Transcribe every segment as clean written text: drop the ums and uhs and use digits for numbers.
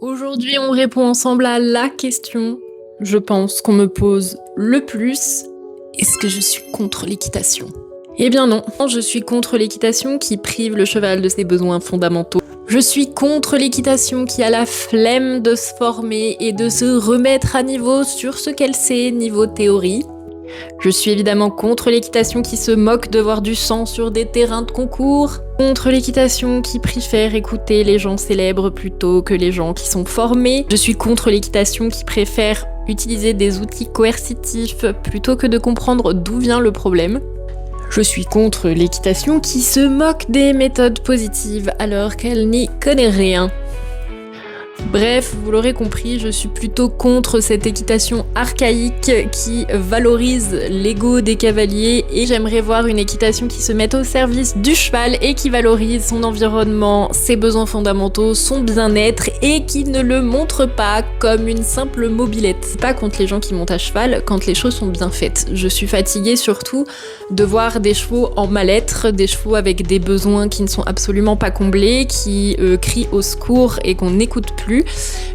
Aujourd'hui, on répond ensemble à la question, je pense, qu'on me pose le plus. Est-ce que je suis contre l'équitation ? Eh bien non, je suis contre l'équitation qui prive le cheval de ses besoins fondamentaux. Je suis contre l'équitation qui a la flemme de se former et de se remettre à niveau sur ce qu'elle sait niveau théorie. Je suis évidemment contre l'équitation qui se moque de voir du sang sur des terrains de concours. Contre l'équitation qui préfère écouter les gens célèbres plutôt que les gens qui sont formés. Je suis contre l'équitation qui préfère utiliser des outils coercitifs plutôt que de comprendre d'où vient le problème. Je suis contre l'équitation qui se moque des méthodes positives alors qu'elle n'y connaît rien. Bref, vous l'aurez compris, je suis plutôt contre cette équitation archaïque qui valorise l'ego des cavaliers et j'aimerais voir une équitation qui se mette au service du cheval et qui valorise son environnement, ses besoins fondamentaux, son bien-être et qui ne le montre pas comme une simple mobilette. C'est pas contre les gens qui montent à cheval quand les choses sont bien faites. Je suis fatiguée surtout de voir des chevaux en mal-être, des chevaux avec des besoins qui ne sont absolument pas comblés, qui crient au secours et qu'on n'écoute plus.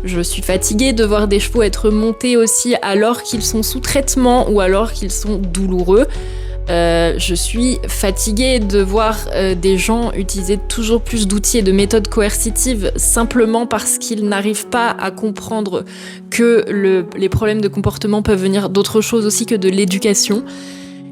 Je suis fatiguée de voir des chevaux être montés aussi alors qu'ils sont sous traitement ou alors qu'ils sont douloureux. Je suis fatiguée de voir des gens utiliser toujours plus d'outils et de méthodes coercitives simplement parce qu'ils n'arrivent pas à comprendre que les problèmes de comportement peuvent venir d'autre chose aussi que de l'éducation.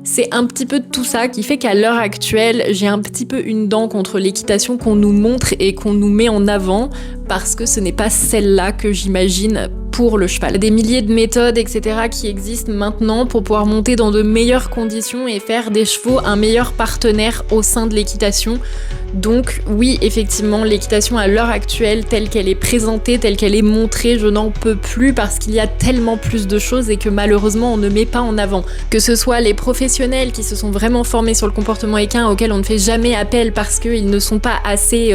C'est un petit peu de tout ça qui fait qu'à l'heure actuelle, j'ai un petit peu une dent contre l'équitation qu'on nous montre et qu'on nous met en avant parce que ce n'est pas celle-là que j'imagine pour le cheval. Il y a des milliers de méthodes, etc. qui existent maintenant pour pouvoir monter dans de meilleures conditions et faire des chevaux un meilleur partenaire au sein de l'équitation. Donc oui, effectivement, l'équitation à l'heure actuelle, telle qu'elle est présentée, telle qu'elle est montrée, je n'en peux plus parce qu'il y a tellement plus de choses et que malheureusement on ne met pas en avant. Que ce soit les professionnels qui se sont vraiment formés sur le comportement équin auxquels on ne fait jamais appel parce qu'ils ne sont pas assez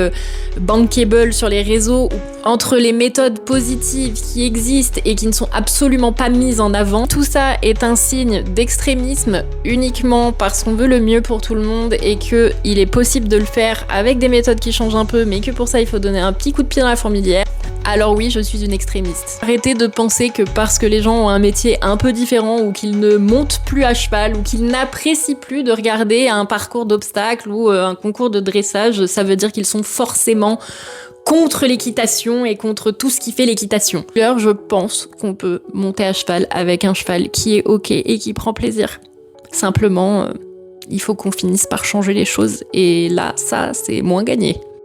bankable sur les réseaux, entre les méthodes positives qui existent et qui ne sont absolument pas mises en avant, tout ça est un signe d'extrémisme uniquement parce qu'on veut le mieux pour tout le monde et qu'il est possible de le faire avec des méthodes qui changent un peu, mais que pour ça il faut donner un petit coup de pied dans la fourmilière. Alors oui, je suis une extrémiste. Arrêtez de penser que parce que les gens ont un métier un peu différent ou qu'ils ne montent plus à cheval ou qu'ils n'apprécient plus de regarder un parcours d'obstacles ou un concours de dressage, ça veut dire qu'ils sont forcément contre l'équitation et contre tout ce qui fait l'équitation. D'ailleurs, je pense qu'on peut monter à cheval avec un cheval qui est ok et qui prend plaisir. Simplement, il faut qu'on finisse par changer les choses et là, ça, c'est moins gagné.